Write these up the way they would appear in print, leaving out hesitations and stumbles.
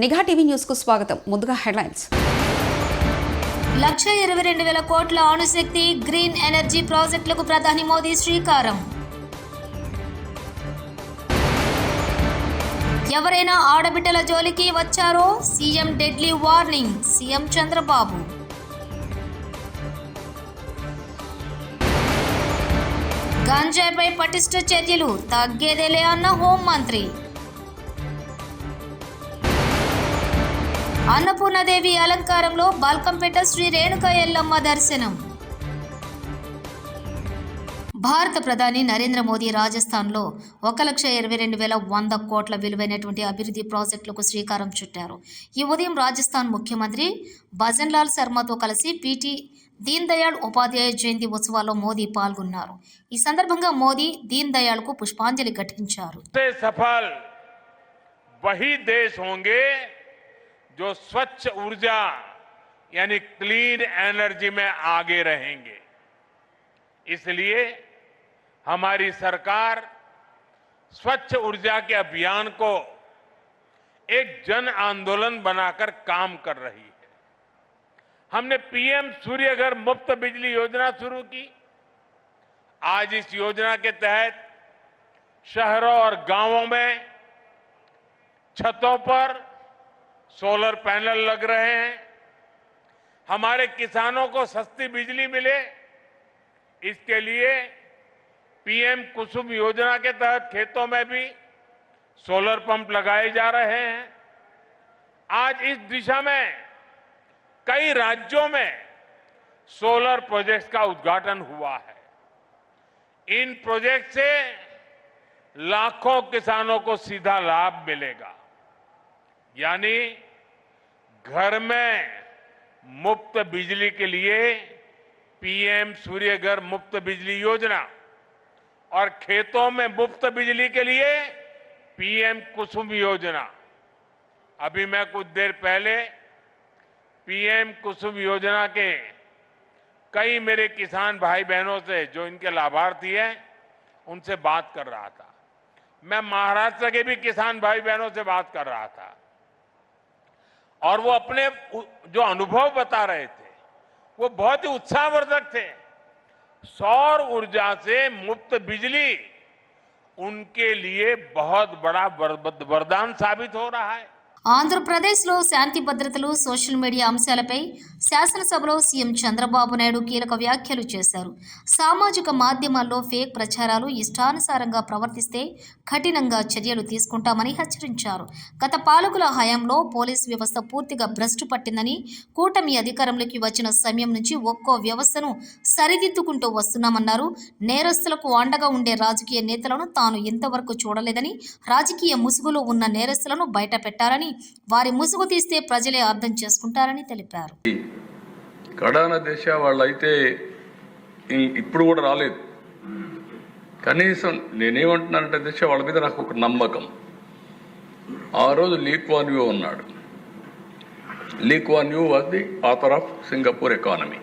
నిఘా TV news కు స్వాగతం. ముందుగా హెడ్లైన్స్. 1,22,000 కోట్ల అణుశక్తి గ్రీన్ ఎనర్జీ ప్రాజెక్టులకు ప్రధాని మోదీ శ్రీకారం. ఎవరైనా ఆడబిడ్డల జోలికి వచ్చారో CM deadly warning, CM Chandrababu. గంజాయిపై పటిష్ట చర్యలు తగ్గేదేలే అన్న హోంమంత్రి. అన్నపూర్ణదేవి అలంకారంలో బాల్కంపేట శ్రీ రేణుక ఎల్లమ్మ దర్శనం. భారత ప్రధాని నరేంద్ర మోదీ రాజస్థాన్లో 1,22,100 కోట్ల విలువైనటువంటి అభివృద్ధి ప్రాజెక్టులకు శ్రీకారం చుట్టారు. ఈ ఉదయం రాజస్థాన్ ముఖ్యమంత్రి భజన్లాల్ శర్మతో కలిసి పీటీ దీన్ దయాళ్ ఉపాధ్యాయ జయంతి ఉత్సవాల్లో మోదీ పాల్గొన్నారు. ఈ సందర్భంగా మోదీ దీన్ దయాళ్ కు పుష్పాంజలి ఘటించారు. जो स्वच्छ ऊर्जा यानी क्लीन एनर्जी में आगे रहेंगे। इसलिए हमारी सरकार स्वच्छ ऊर्जा के अभियान को एक जन आंदोलन बनाकर काम कर रही है। हमने पीएम सूर्यघर मुफ्त बिजली योजना शुरू की। आज इस योजना के तहत शहरों और गांवों में छतों पर सोलर पैनल लग रहे हैं। हमारे किसानों को सस्ती बिजली मिले, इसके लिए पीएम कुसुम योजना के तहत खेतों में भी सोलर पंप लगाए जा रहे हैं। आज इस दिशा में कई राज्यों में सोलर प्रोजेक्ट्स का उद्घाटन हुआ है। इन प्रोजेक्ट से लाखों किसानों को सीधा लाभ मिलेगा, यानी घर में मुफ्त बिजली के लिए पीएम सूर्यघर मुफ्त बिजली योजना और खेतों में मुफ्त बिजली के लिए पीएम कुसुम योजना। अभी मैं कुछ देर पहले पीएम कुसुम योजना के कई मेरे किसान भाई बहनों से, जो इनके लाभार्थी हैं, उनसे बात कर रहा था। मैं महाराष्ट्र के भी किसान भाई बहनों से बात कर रहा था और वो अपने जो अनुभव बता रहे थे वो बहुत ही उत्साहवर्धक थे। सौर ऊर्जा से मुफ्त बिजली उनके लिए बहुत बड़ा वरदान साबित हो रहा है. ఆంధ్రప్రదేశ్లో శాంతి భద్రతలు, సోషల్ మీడియా అంశాలపై శాసనసభలో సీఎం చంద్రబాబు నాయుడు కీలక వ్యాఖ్యలు చేశారు. సామాజిక మాధ్యమాల్లో ఫేక్ ప్రచారాలు ఇష్టానుసారంగా ప్రవర్తిస్తే కఠినంగా చర్యలు తీసుకుంటామని హెచ్చరించారు. గత పాలకుల హయాంలో పోలీస్ వ్యవస్థ పూర్తిగా భ్రష్టు పట్టిందని, కూటమి అధికారంలోకి వచ్చిన సమయం నుంచి ఒక్కో వ్యవస్థను సరిదిద్దుకుంటూ వస్తున్నామన్నారు. నేరస్తులకు అండగా ఉండే రాజకీయ నేతలను తాను ఇంతవరకు చూడలేదని, రాజకీయ ముసుగులో ఉన్న నేరస్తులను బయట పెట్టారని, వారి ముసుగు తీస్తే ప్రజలే అర్థం చేసుకుంటారని తెలిపారు. కడాన దేశ వాళ్ళైతే ఇప్పుడు కూడా రాలేదు. కనీసం నేనేమంటున్నానంటే దేశ వాళ్ళ మీద నాకు ఒక నమ్మకం. ఆ రోజు లీ క్వాన్ యూ ఉన్నాడు. Lee Kuan Yew was the author of Singapore economy.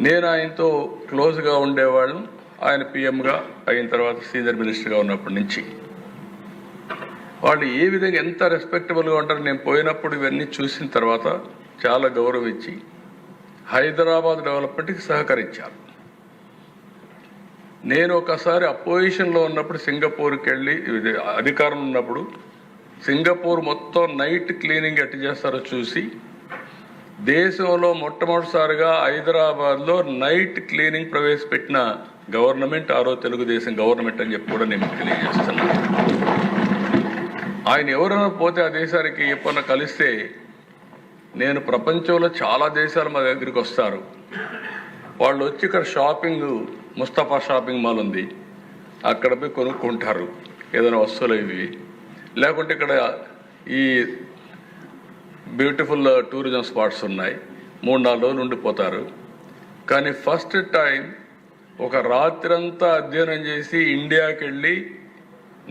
నేను ఆయనతో క్లోజ్గా ఉండేవాళ్ళం. ఆయన పిఎంగా అయిన తర్వాత సీనియర్ మినిస్టర్గా ఉన్నప్పటి నుంచి వాళ్ళు ఏ విధంగా ఎంత రెస్పెక్టబుల్గా ఉంటారు. నేను పోయినప్పుడు ఇవన్నీ చూసిన తర్వాత చాలా గౌరవించి హైదరాబాద్ డెవలప్మెంట్కి సహకరించారు. నేను ఒకసారి అపోజిషన్లో ఉన్నప్పుడు సింగపూర్కి వెళ్ళి, అధికారం ఉన్నప్పుడు సింగపూర్ మొత్తం నైట్ క్లీనింగ్ ఎట్టు చేస్తారో చూసి, దేశంలో మొట్టమొదటిసారిగా హైదరాబాద్లో నైట్ క్లీనింగ్ ప్రవేశపెట్టిన గవర్నమెంట్ ఆ రోజు తెలుగుదేశం గవర్నమెంట్ అని చెప్పి కూడా నేను తెలియజేస్తున్నాను. ఆయన ఎవరైనా పోతే ఆ దేశానికి ఎప్పుడన్నా కలిస్తే, నేను ప్రపంచంలో చాలా దేశాలు మా దగ్గరికి వస్తారు. వాళ్ళు వచ్చి ఇక్కడ షాపింగ్, ముస్తఫా షాపింగ్ మాల్ ఉంది, అక్కడ పోయి కొనుక్కుంటారు ఏదైనా వస్తువులు ఇవి. లేకుంటే ఇక్కడ ఈ బ్యూటిఫుల్ టూరిజం స్పాట్స్ ఉన్నాయి, 3-4 రోజులు ఉండిపోతారు. కానీ ఫస్ట్ టైం ఒక రాత్రంతా అధ్యయనం చేసి ఇండియాకి వెళ్ళి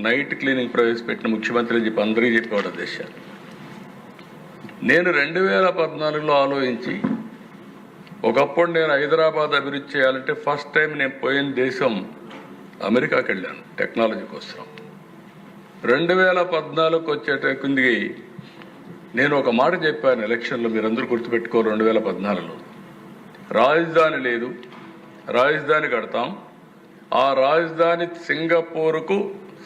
నైట్ క్లీనింగ్ ప్రవేశపెట్టిన ముఖ్యమంత్రి అని చెప్పి అందరికీ చెప్పేవాడు దేశ. నేను 2014లో ఆలోచించి, ఒకప్పుడు నేను హైదరాబాద్ అభివృద్ధి చేయాలంటే ఫస్ట్ టైం నేను పోయిన దేశం అమెరికాకి వెళ్ళాను టెక్నాలజీ కోసం. 2014 వచ్చేటకుంది నేను ఒక మాట చెప్పాను ఎలక్షన్లో, మీరందరూ గుర్తుపెట్టుకోరు. 2014లో రాజధాని లేదు, రాజధాని కడతాం, ఆ రాజధాని సింగపూర్కు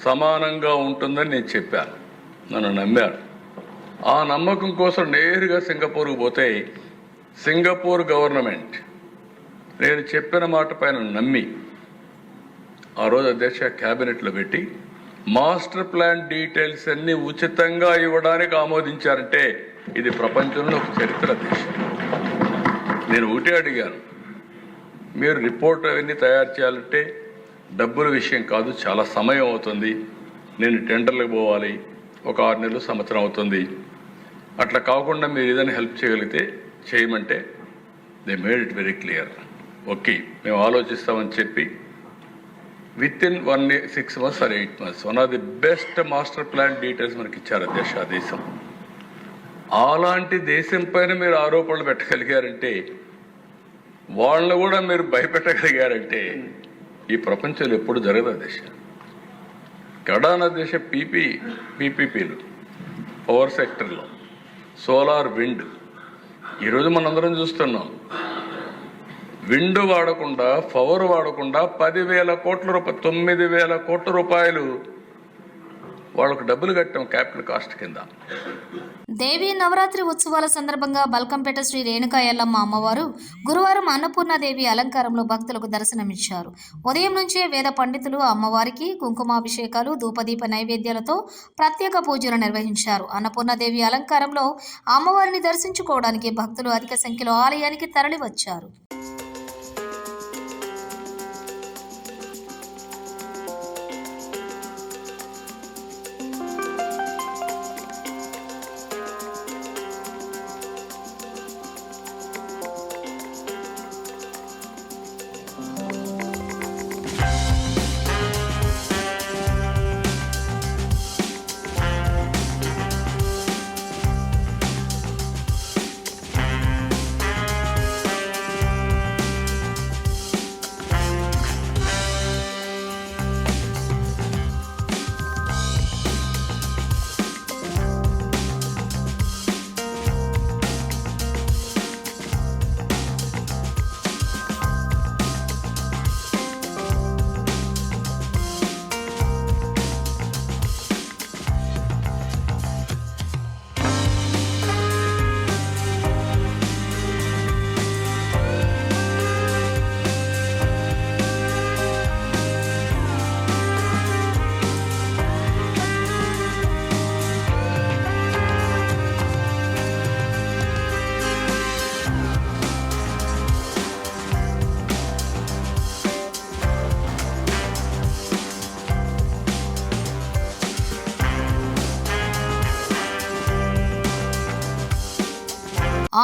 సమానంగా ఉంటుందని నేను చెప్పాను. నన్ను నమ్మారు. ఆ నమ్మకం కోసం నేరుగా సింగపూర్కు పోతే సింగపూర్ గవర్నమెంట్ నేను చెప్పిన మాట పైన నమ్మి ఆ రోజు అధ్యక్ష క్యాబినెట్లో పెట్టి మాస్టర్ ప్లాన్ డీటెయిల్స్ అన్ని ఉచితంగా ఇవ్వడానికి ఆమోదించారంటే ఇది ప్రపంచంలో ఒక చరిత్ర అధ్యక్ష. నేను ఒకటే అడిగాను, మీరు రిపోర్ట్ అవన్నీ తయారు చేయాలంటే డబ్బుల విషయం కాదు, చాలా సమయం అవుతుంది, నేను టెండర్లకు పోవాలి, ఒక 6 నెలలు సంవత్సరం అవుతుంది, అట్లా కాకుండా మీరు ఏదైనా హెల్ప్ చేయగలిగితే చేయమంటే they made it very clear. Okay మేము ఆలోచిస్తామని చెప్పి with in 6 months or 8 months one of the best master plan details మనకి ఇచ్చారు అధ్యక్ష ఆ దేశం. అలాంటి దేశం పైన మీరు ఆరోపణలు పెట్టగలిగారంటే, వాళ్ళని కూడా మీరు భయపెట్టగలిగారంటే ఈ ప్రపంచంలో ఎప్పుడు జరగదు అధ్యక్ష. గడాన దేశ పీపీపీలు పవర్ సెక్టర్లో సోలార్, విండ్, ఈరోజు మనందరం చూస్తున్నాం. విండ్ వాడకుండా, పవర్ వాడకుండా 10,000 కోట్ల రూపాయలు, 9,000 కోట్ల రూపాయలు వాళ్ళకు డబ్బులు కట్టాం క్యాపిటల్ కాస్ట్ కింద. దేవీ నవరాత్రి ఉత్సవాల సందర్భంగా బల్కంపేట శ్రీ రేణుకా ఎల్లమ్మ అమ్మవారు గురువారం అన్నపూర్ణాదేవి అలంకారంలో భక్తులకు దర్శనమిచ్చారు. ఉదయం నుంచే వేద పండితులు అమ్మవారికి కుంకుమాభిషేకాలు, ధూపదీప నైవేద్యాలతో ప్రత్యేక పూజలు నిర్వహించారు. అన్నపూర్ణాదేవి అలంకారంలో అమ్మవారిని దర్శించుకోవడానికి భక్తులు అధిక సంఖ్యలో ఆలయానికి తరలివచ్చారు.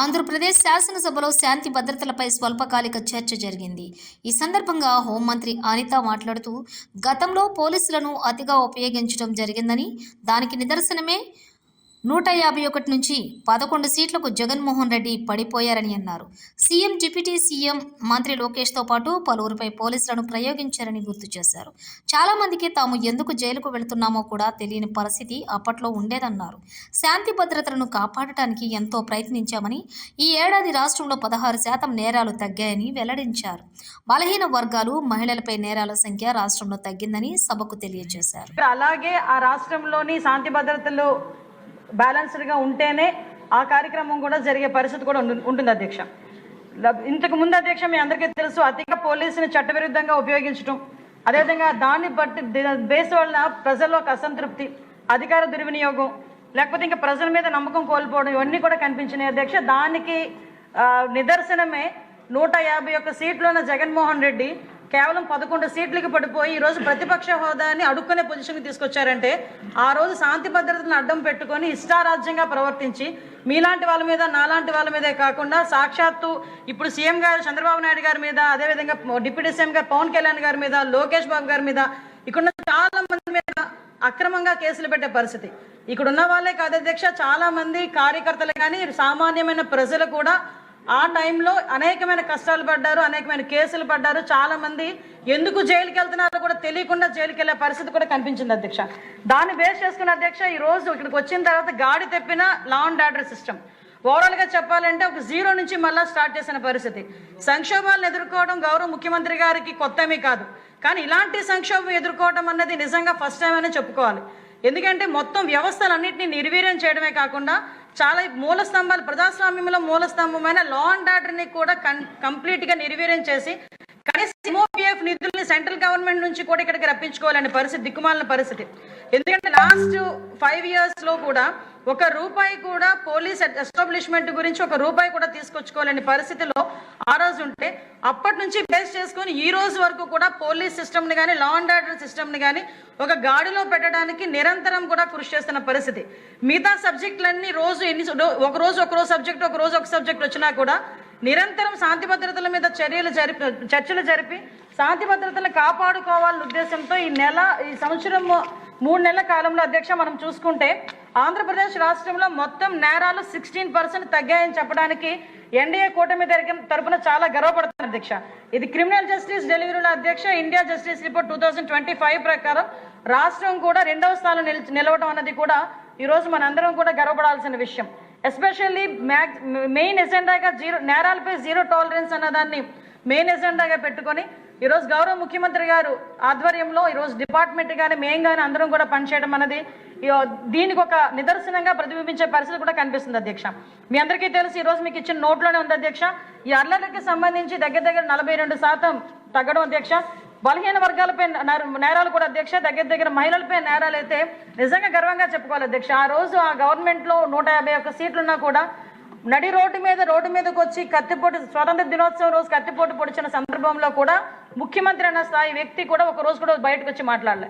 ఆంధ్రప్రదేశ్ శాసనసభలో శాంతి భద్రతలపై స్వల్పకాలిక చర్చ జరిగింది. ఈ సందర్భంగా హోంమంత్రి అనిత మాట్లాడుతూ, గతంలో పోలీసులను అతిగా ఉపయోగించడం జరిగిందని, దానికి నిదర్శనమే 151 నుంచి 11 సీట్లకు జగన్మోహన్ రెడ్డి పడిపోయారని అన్నారు. సీఎం, డిప్యూటీ సీఎం, మంత్రి లోకేష్తో పాటు పలువురిపై పోలీసులను ప్రయోగించారని గుర్తు చేశారు. చాలా మందికి తాము ఎందుకు జైలుకు వెళుతున్నామో కూడా తెలియని పరిస్థితి అప్పట్లో ఉండేదన్నారు. శాంతి భద్రతలను కాపాడటానికి ఎంతో ప్రయత్నించామని, ఈ ఏడాది రాష్ట్రంలో 16% నేరాలు తగ్గాయని వెల్లడించారు. బలహీన వర్గాలు, మహిళలపై నేరాల సంఖ్య రాష్ట్రంలో తగ్గిందని సభకు తెలియజేశారు. అలాగే ఆ రాష్ట్రంలోని శాంతి భద్రతలు బ్యాలెన్స్డ్గా ఉంటేనే ఆ కార్యక్రమం కూడా జరిగే పరిస్థితి కూడా ఉంటుంది అధ్యక్ష. ఇంతకు ముందు అధ్యక్ష మీ అందరికీ తెలుసు, అతిగా పోలీసుని చట్టవిరుద్ధంగా ఉపయోగించడం, అదేవిధంగా దాన్ని బట్టి బేస్ వల్ల ప్రజల్లో ఒక అసంతృప్తి, అధికార దుర్వినియోగం, లేకపోతే ఇంకా ప్రజల మీద నమ్మకం కోల్పోవడం, ఇవన్నీ కూడా కనిపించినాయి అధ్యక్ష. దానికి నిదర్శనమే 151 సీట్లున్న జగన్మోహన్ రెడ్డి కేవలం 11 సీట్లకి పడిపోయి ఈరోజు ప్రతిపక్ష హోదాని అడుక్కునే పొజిషన్కి తీసుకొచ్చారంటే, ఆ రోజు శాంతి భద్రతలను అడ్డం పెట్టుకొని ఇష్టారాజ్యంగా ప్రవర్తించి మీలాంటి వాళ్ళ మీద, నాలాంటి వాళ్ళ మీదే కాకుండా సాక్షాత్తు ఇప్పుడు సీఎం గారు చంద్రబాబు నాయుడు గారి మీద, అదేవిధంగా డిప్యూటీ సీఎం గారు పవన్ కళ్యాణ్ గారి మీద, లోకేష్ బాబు గారి మీద, ఇక్కడ చాలా మంది మీద అక్రమంగా కేసులు పెట్టే పరిస్థితి. ఇక్కడ ఉన్న వాళ్ళే కాదు అధ్యక్ష, చాలా మంది కార్యకర్తలు కానీ సామాన్యమైన ప్రజలు కూడా ఆ టైంలో అనేకమైన కష్టాలు పడ్డారు, అనేకమైన కేసులు పడ్డారు. చాలామంది ఎందుకు జైలుకి వెళ్తున్నారో కూడా తెలియకుండా జైలుకి వెళ్ళే పరిస్థితి కూడా కనిపించింది అధ్యక్ష. దాన్ని బేస్ చేసుకున్న అధ్యక్ష ఈరోజు ఇక్కడికి వచ్చిన తర్వాత గాడి తెప్పిన లా అండ్ ఆర్డర్ సిస్టమ్ ఓవరాల్గా చెప్పాలంటే ఒక జీరో నుంచి మళ్ళీ స్టార్ట్ చేసిన పరిస్థితి. సంక్షోభాలను ఎదుర్కోవడం గౌరవ ముఖ్యమంత్రి గారికి కొత్తమీ కాదు, కానీ ఇలాంటి సంక్షోభం ఎదుర్కోవడం అన్నది నిజంగా ఫస్ట్ టైం అనే చెప్పుకోవాలి. ఎందుకంటే మొత్తం వ్యవస్థలన్నింటినీ నిర్వీర్యం చేయడమే కాకుండా చాలా మూల స్తంభాలు, ప్రజాస్వామ్యంలో మూల స్తంభమైన లా అండ్ ఆర్డర్ని కూడా కంప్లీట్గా నిర్వీర్యం చేసి కనీసం MOPF నిధుల్ని సెంట్రల్ గవర్నమెంట్ నుంచి కూడా ఇక్కడికి రప్పించుకోవాలనే పరిస్థితి, దిక్కుమాలిన పరిస్థితి. ఎందుకంటే లాస్ట్ 5 yearsలో కూడా ఒక రూపాయి కూడా పోలీస్ ఎస్టాబ్లిష్మెంట్ గురించి ఒక రూపాయి కూడా తీసుకొచ్చుకోవాలని పరిస్థితిలో ఆ రోజు ఉంటే, అప్పటి నుంచి బేస్ చేసుకొని ఈ రోజు వరకు కూడా పోలీస్ సిస్టమ్ని కానీ లా అండ్ ఆర్డర్ సిస్టమ్ని కానీ ఒక గాడిలో పెట్టడానికి నిరంతరం కూడా కృషి చేస్తున్న పరిస్థితి. మిగతా సబ్జెక్టులన్నీ రోజు ఒక రోజు సబ్జెక్ట్, ఒక రోజు ఒక సబ్జెక్ట్ వచ్చినా కూడా నిరంతరం శాంతి భద్రతల మీద చర్చలు జరిపి శాంతి భద్రతలను కాపాడుకోవాలనే ఉద్దేశంతో ఈ సంవత్సరం 3 నెలల కాలంలో అధ్యక్ష మనం చూసుకుంటే ఆంధ్రప్రదేశ్ రాష్ట్రంలో మొత్తం నేరాలు 16% తగ్గాయని చెప్పడానికి ఎన్డీఏ కూటమి తరపున చాలా గర్వపడుతుంది అధ్యక్ష. ఇది క్రిమినల్ జస్టిస్ డెలివరీలో అధ్యక్ష ఇండియా జస్టిస్ రిపోర్ట్ 2025 ప్రకారం రాష్ట్రం కూడా 2వ స్థానం నిలవడం అన్నది కూడా ఈరోజు మనందరం కూడా గర్వపడాల్సిన విషయం. ఎస్పెషల్లీ మెయిన్ ఎజెండాగా నేరాలపై జీరో టాలరెన్స్ అన్నదాన్ని మెయిన్ ఎజెండాగా పెట్టుకొని ఈరోజు గౌరవ ముఖ్యమంత్రి గారు ఆధ్వర్యంలో ఈరోజు డిపార్ట్మెంట్ కానీ మేము కానీ అందరం కూడా పనిచేయడం అన్నది దీనికి ఒక నిదర్శనంగా ప్రతిబింబించే పరిస్థితి కూడా కనిపిస్తుంది అధ్యక్ష. మీ అందరికీ తెలుసు, ఈరోజు మీకు ఇచ్చిన నోట్లోనే ఉంది అధ్యక్ష, ఈ అల్లర్లకి సంబంధించి దగ్గర 42% తగ్గడం అధ్యక్ష. బలహీన వర్గాలపై నేరాలు కూడా అధ్యక్ష, దగ్గర మహిళలపై నేరాలు అయితే నిజంగా గర్వంగా చెప్పుకోవాలి అధ్యక్ష. ఆ రోజు ఆ గవర్నమెంట్లో 151 సీట్లున్నా కూడా నడి రోడ్డు మీదకి వచ్చి కత్తిపోటు, స్వాతంత్ర దినోత్సవం రోజు కత్తిపోటు పొడిచిన సందర్భంలో కూడా ముఖ్యమంత్రి అన్న స్థాయి వ్యక్తి కూడా ఒక రోజు కూడా బయటకు వచ్చి మాట్లాడలే.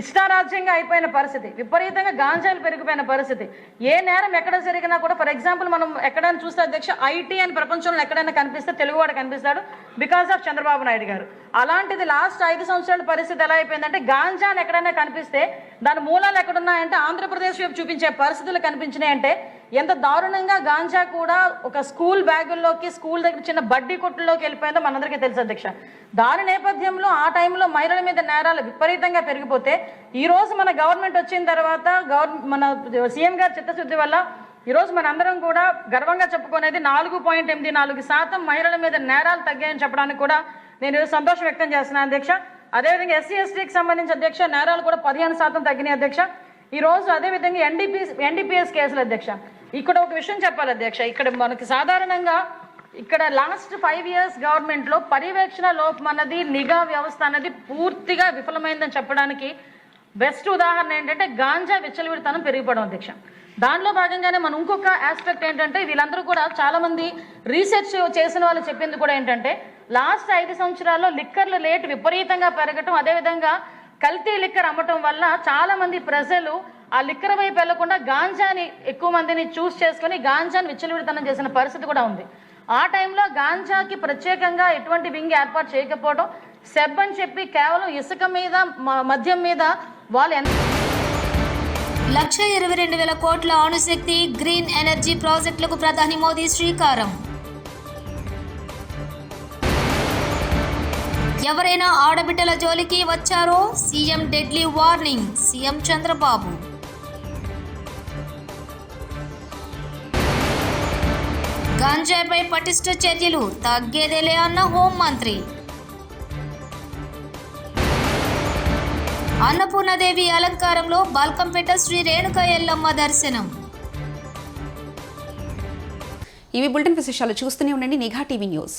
ఇష్టారాజ్యంగా అయిపోయిన పరిస్థితి, విపరీతంగా గాంజాలు పెరిగిపోయిన పరిస్థితి. ఏ నేరం ఎక్కడ జరిగినా కూడా, ఫర్ ఎగ్జాంపుల్ మనం ఎక్కడైనా చూస్తే అధ్యక్ష ఐటీ అని ప్రపంచంలో ఎక్కడైనా కనిపిస్తే తెలుగువాడు కనిపిస్తాడు బికాస్ ఆఫ్ చంద్రబాబు నాయుడు గారు. అలాంటిది లాస్ట్ 5 సంవత్సరాల పరిస్థితి ఎలా అయిపోయిందంటే గాంజాని ఎక్కడైనా కనిపిస్తే దాని మూలాలు ఎక్కడున్నాయంటే ఆంధ్రప్రదేశ్ వైపు చూపించే పరిస్థితులు కనిపించినాయంటే ఎంత దారుణంగా గాంజా కూడా ఒక స్కూల్ బ్యాగుల్లోకి, స్కూల్ దగ్గర చిన్న బడ్డీ కొట్టుల్లోకి వెళ్ళిపోయిందో మనందరికీ తెలుసు అధ్యక్ష. దాని నేపథ్యంలో ఆ టైంలో మహిళల మీద నేరాలు విపరీతంగా పెరిగిపోతే ఈరోజు మన గవర్నమెంట్ వచ్చిన తర్వాత మన సీఎం గారి చిత్తశుద్ధి వల్ల ఈరోజు మనందరం కూడా గర్వంగా చెప్పుకునేది 4.84% మహిళల మీద నేరాలు తగ్గాయని చెప్పడానికి కూడా నేను సంతోషం వ్యక్తం చేస్తున్నాను అధ్యక్ష. అదేవిధంగా SC STకి సంబంధించి అధ్యక్ష నేరాలు కూడా 15% తగ్గినాయి అధ్యక్ష. ఈరోజు అదేవిధంగా NDPS కేసులు అధ్యక్ష. ఇక్కడ ఒక విషయం చెప్పాలి అధ్యక్ష, ఇక్కడ మనకి సాధారణంగా ఇక్కడ లాస్ట్ 5 years గవర్నమెంట్లో పర్యవేక్షణ లోపం అన్నది, నిఘా వ్యవస్థ అన్నది పూర్తిగా విఫలమైందని చెప్పడానికి బెస్ట్ ఉదాహరణ ఏంటంటే గాంజా విచ్చలవిడితనం పెరిగిపోవడం అధ్యక్ష. దానిలో భాగంగానే మనం ఇంకొక ఆస్పెక్ట్ ఏంటంటే వీళ్ళందరూ కూడా చాలామంది రీసెర్చ్ చేసిన వాళ్ళు చెప్పింది కూడా ఏంటంటే లాస్ట్ 5 సంవత్సరాల్లో లిక్కర్ల రేటు విపరీతంగా పెరగటం, అదేవిధంగా కల్తీ లిక్కర్ అమ్మటం వల్ల చాలామంది ప్రజలు ఆ లిక్కర్ వైపు వెళ్లకుండా గాంజాని ఎక్కువ మందిని చూస్ చేసుకుని గాంజాని విచ్చలవిడితనం చేసిన పరిస్థితి కూడా ఉంది. ఆ టైంలో గాంజాకి ప్రత్యేకంగా ఎటువంటి వింగ్ ఏర్పాటు చేయకపోవడం, సెబ్ అని చెప్పి కేవలం ఇసుక మీద, మద్యం మీద వాళ్ళు 1,22,000 కోట్ల అణుశక్తి గ్రీన్ ఎనర్జీ ప్రాజెక్టులకు ప్రధాని మోదీ శ్రీకారం. ఎవరైనా ఆడబిడ్డల జోలికి వచ్చారో CM deadly warning, CM Chandrababu. గంజాయిపై పటిష్ట చర్యలు, తగ్గేదేలే అన్న హోంమంత్రి. అన్నపూర్ణదేవి అలంకారంలో బాల్కంపేట శ్రీ రేణుక ఎల్లమ్మ దర్శనం. ఇవి బులెటిన్ విశేషాలు. చూస్తూనే ఉండండి నిఘా టీవీ న్యూస్.